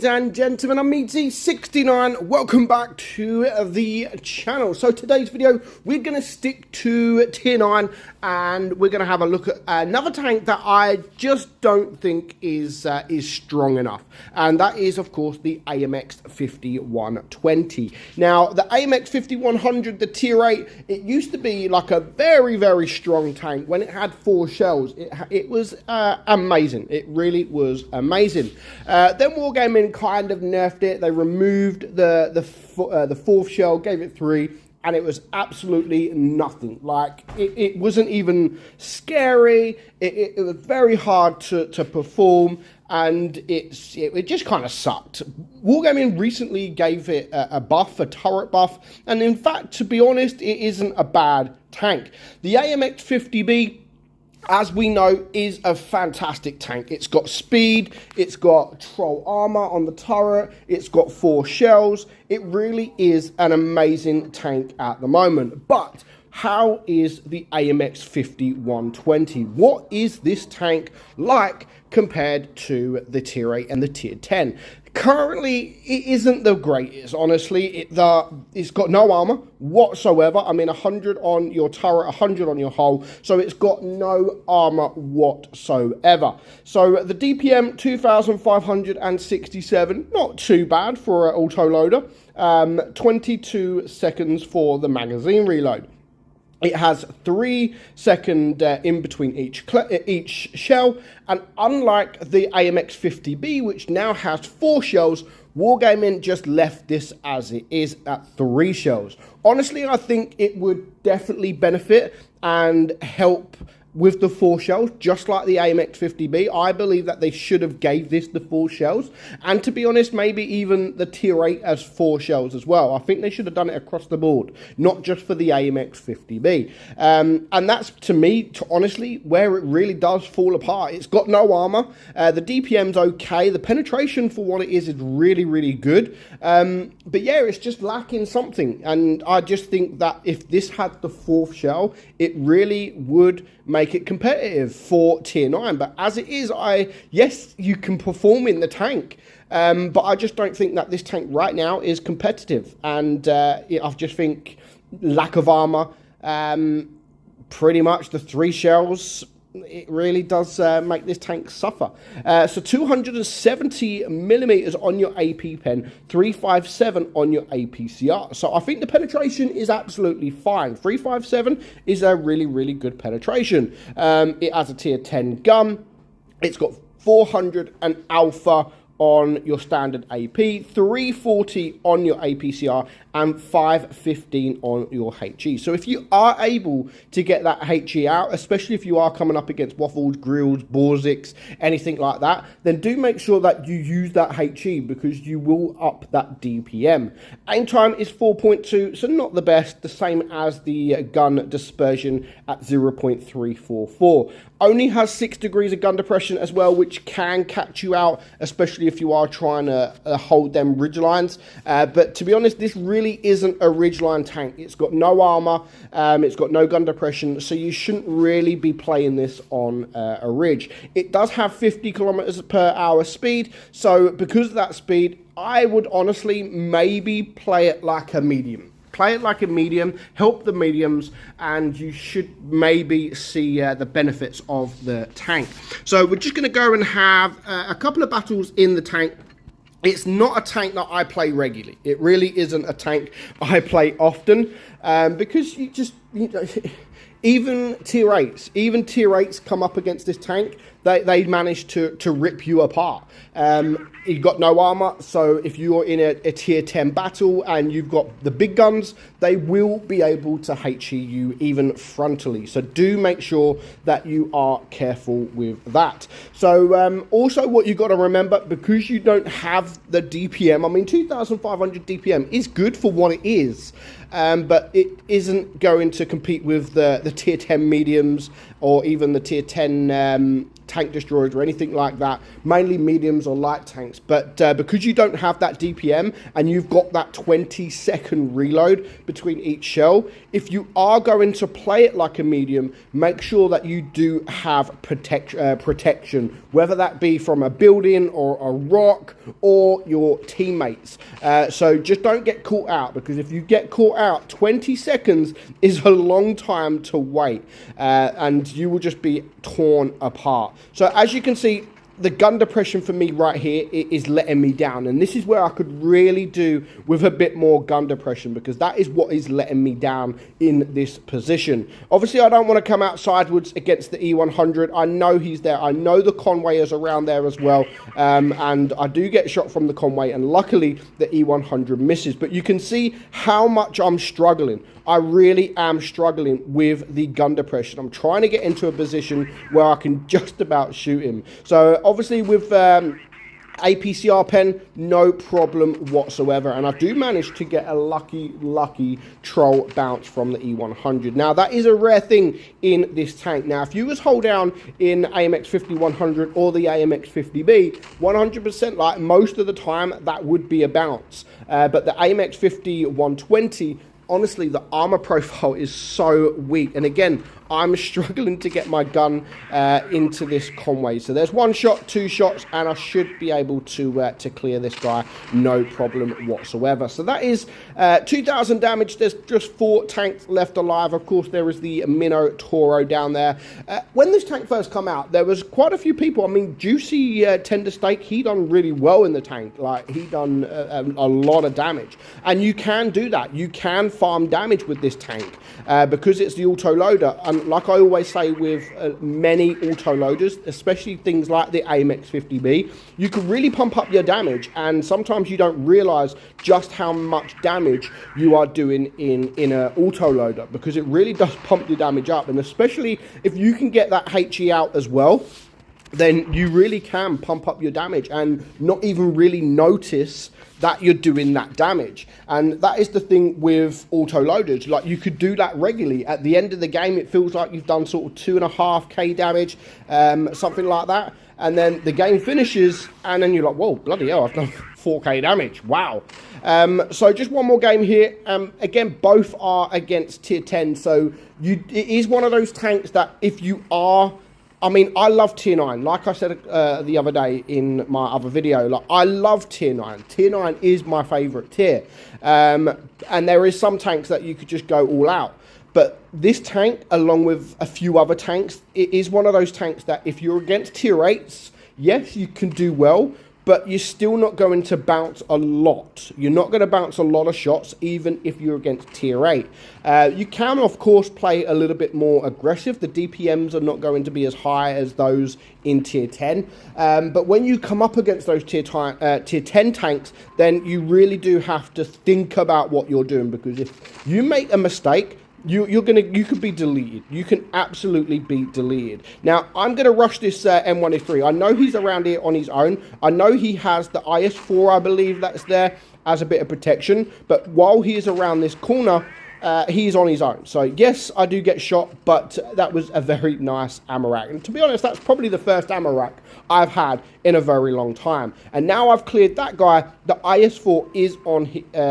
and gentlemen, I'm meadsy69. Welcome back to the channel. So today's video, we're going to stick to tier 9 and we're going to have a look at another tank that I just don't think is strong enough. And that is, of course, the AMX 5120. Now, the AMX 5100, the tier 8, it used to be like a very, very strong tank. When it had 4 shells, it was amazing. It really was amazing. Then Wargaming kind of nerfed it. They removed the 4th shell, gave it 3, and it was absolutely nothing. Like, it wasn't even scary. It was very hard to perform, and it just kind of sucked. Wargaming recently gave it a buff, a turret buff, and in fact, to be honest, it isn't a bad tank. The AMX 50B, as we know, is a fantastic tank. It's got speed, it's got troll armor on the turret, it's got 4 shells. It really is an amazing tank at the moment. But how is the AMX 5120? What is this tank like compared to the tier 8 and the tier 10? Currently, it isn't the greatest, honestly. It's got no armor whatsoever. I mean, 100 on your turret, 100 on your hull, so it's got no armor whatsoever. So the DPM, 2,567, not too bad for an auto-loader. 22 seconds for the magazine reload. It has 3 seconds in between each shell, and unlike the AMX 50B, which now has 4 shells, Wargaming just left this as it is at 3 shells. Honestly, I think it would definitely benefit and help with the 4 shells, just like the AMX 50B. I believe that they should have gave this the 4 shells, and to be honest, maybe even the tier 8 as 4 shells as well. I think they should have done it across the board, not just for the AMX 50B. And that's, to me, honestly, where it really does fall apart. It's got no armor. The DPM's okay. The penetration for what it is really, really good. But yeah, it's just lacking something. And I just think that if this had the 4th shell, it really would make it competitive for tier 9. But as it is, yes, you can perform in the tank, but I just don't think that this tank right now is competitive. And I just think lack of armor, pretty much the 3 shells, it really does make this tank suffer. So 270 millimeters on your AP pen, 357 on your APCR. So I think the penetration is absolutely fine. 357 is a really, really good penetration. It has a tier 10 gun. It's got 400 and alpha on your standard AP, 340 on your APCR, and 515 on your HE. So if you are able to get that HE out, especially if you are coming up against Waffles, Grills, Borziks, anything like that, then do make sure that you use that HE, because you will up that DPM. Aim time is 4.2, so not the best, the same as the gun dispersion at 0.344. Only has 6 degrees of gun depression as well, which can catch you out, especially if you are trying to hold them ridgelines. But to be honest, this really isn't a ridgeline tank. It's got no armor, it's got no gun depression, so you shouldn't really be playing this on a ridge. It does have 50 kilometers per hour speed, so because of that speed, I would honestly maybe play it like a medium. Play it like a medium, help the mediums, and you should maybe see the benefits of the tank. So we're just going to go and have a couple of battles in the tank. It's not a tank that I play regularly. It really isn't a tank I play often, because you know, even tier 8s come up against this tank, they manage to rip you apart. You've got no armor, so if you're in a tier 10 battle and you've got the big guns, they will be able to HE you even frontally. So do make sure that you are careful with that. So also what you've got to remember, because you don't have the DPM, I mean 2,500 DPM is good for what it is, but it isn't going to compete with the tier 10 mediums or even the tier 10 tank destroyers or anything like that, mainly mediums or light tanks. But because you don't have that DPM and you've got that 20-second reload between each shell, if you are going to play it like a medium, make sure that you do have protection, whether that be from a building or a rock or your teammates. So just don't get caught out, because if you get caught out, 20 seconds is a long time to wait, and you will just be torn apart. So as you can see, the gun depression for me right here is letting me down, and this is where I could really do with a bit more gun depression, because that is what is letting me down in this position. Obviously, I don't want to come out sideways against the E100. I know he's there. I know the Conway is around there as well, and I do get shot from the Conway, and luckily the E100 misses. But you can see how much I'm struggling. I really am struggling with the gun depression. I'm trying to get into a position where I can just about shoot him. So obviously with APCR pen, no problem whatsoever, and I do manage to get a lucky troll bounce from the E100. Now that is a rare thing in this tank. Now if you was hold down in AMX 50-100 or the AMX 50B, 100% like most of the time that would be a bounce, but the AMX 50-120, honestly, the armor profile is so weak. And again, I'm struggling to get my gun into this Conway. So there's one shot, two shots, and I should be able to clear this guy, no problem whatsoever. So that is 2,000 damage. There's just 4 tanks left alive. Of course, there is the Minnow Toro down there. When this tank first come out, there was quite a few people. I mean, Juicy Tender Steak, he done really well in the tank. Like, he done a lot of damage. And you can do that. You can farm damage with this tank because it's the auto loader. And like I always say with many auto loaders, especially things like the AMX 50B, you can really pump up your damage, and sometimes you don't realize just how much damage you are doing in an auto loader, because it really does pump your damage up. And especially if you can get that HE out as well, then you really can pump up your damage and not even really notice that you're doing that damage. And that is the thing with auto loaders. Like, you could do that regularly. At the end of the game, it feels like you've done sort of 2.5k damage, something like that. And then the game finishes, and then you're like, whoa, bloody hell, I've done 4k damage. Wow. So just one more game here. Again, both are against tier 10. So it is one of those tanks that if you are, I mean, I love tier 9. Like I said the other day in my other video, like, I love tier 9. Tier 9 is my favorite tier. And there is some tanks that you could just go all out. But this tank, along with a few other tanks, it is one of those tanks that if you're against tier 8s, yes, you can do well, but you're still not going to bounce a lot. You're not going to bounce a lot of shots, even if you're against tier 8. You can, of course, play a little bit more aggressive. The DPMs are not going to be as high as those in tier 10. But when you come up against those tier 10 tanks, then you really do have to think about what you're doing, because if you make a mistake, you could be deleted. You can absolutely be deleted. Now, I'm gonna rush this M1A3. I know he's around here on his own. I know he has the IS-4, I believe, that's there as a bit of protection. But while he is around this corner, he's on his own. So yes, I do get shot, but that was a very nice ammo rack. And to be honest, that's probably the first ammo rack I've had in a very long time. And now I've cleared that guy, the IS-4 is on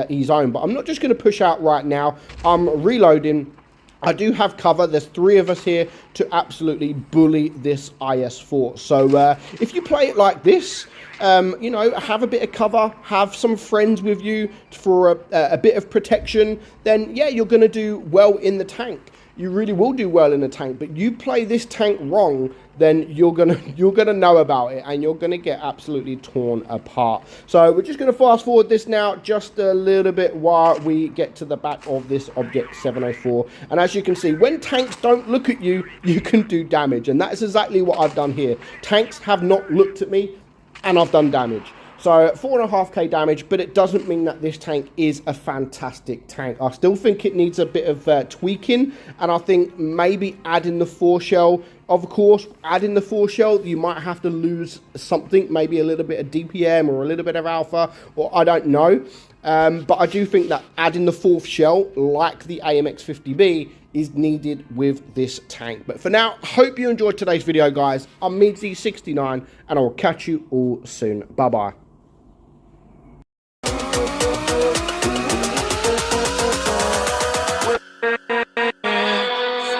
his own. But I'm not just going to push out right now. I'm reloading. I do have cover. There's 3 of us here to absolutely bully this IS-4. So if you play it like this, you know, have a bit of cover, have some friends with you for a bit of protection, then yeah, you're going to do well in the tank. You really will do well in the tank. But you play this tank wrong, then you're gonna know about it, and you're gonna get absolutely torn apart. So we're just gonna fast forward this now just a little bit while we get to the back of this Object 704. And as you can see, when tanks don't look at you, you can do damage, and that is exactly what I've done here. Tanks have not looked at me, and I've done damage. So 4.5k damage, but it doesn't mean that this tank is a fantastic tank. I still think it needs a bit of tweaking, and I think maybe adding the 4 shell. Of course, adding the 4 shell, you might have to lose something, maybe a little bit of DPM or a little bit of alpha, or I don't know. But I do think that adding the 4th shell, like the AMX 50B, is needed with this tank. But for now, hope you enjoyed today's video, guys. I'm meadsyreplays, and I will catch you all soon. Bye-bye.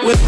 With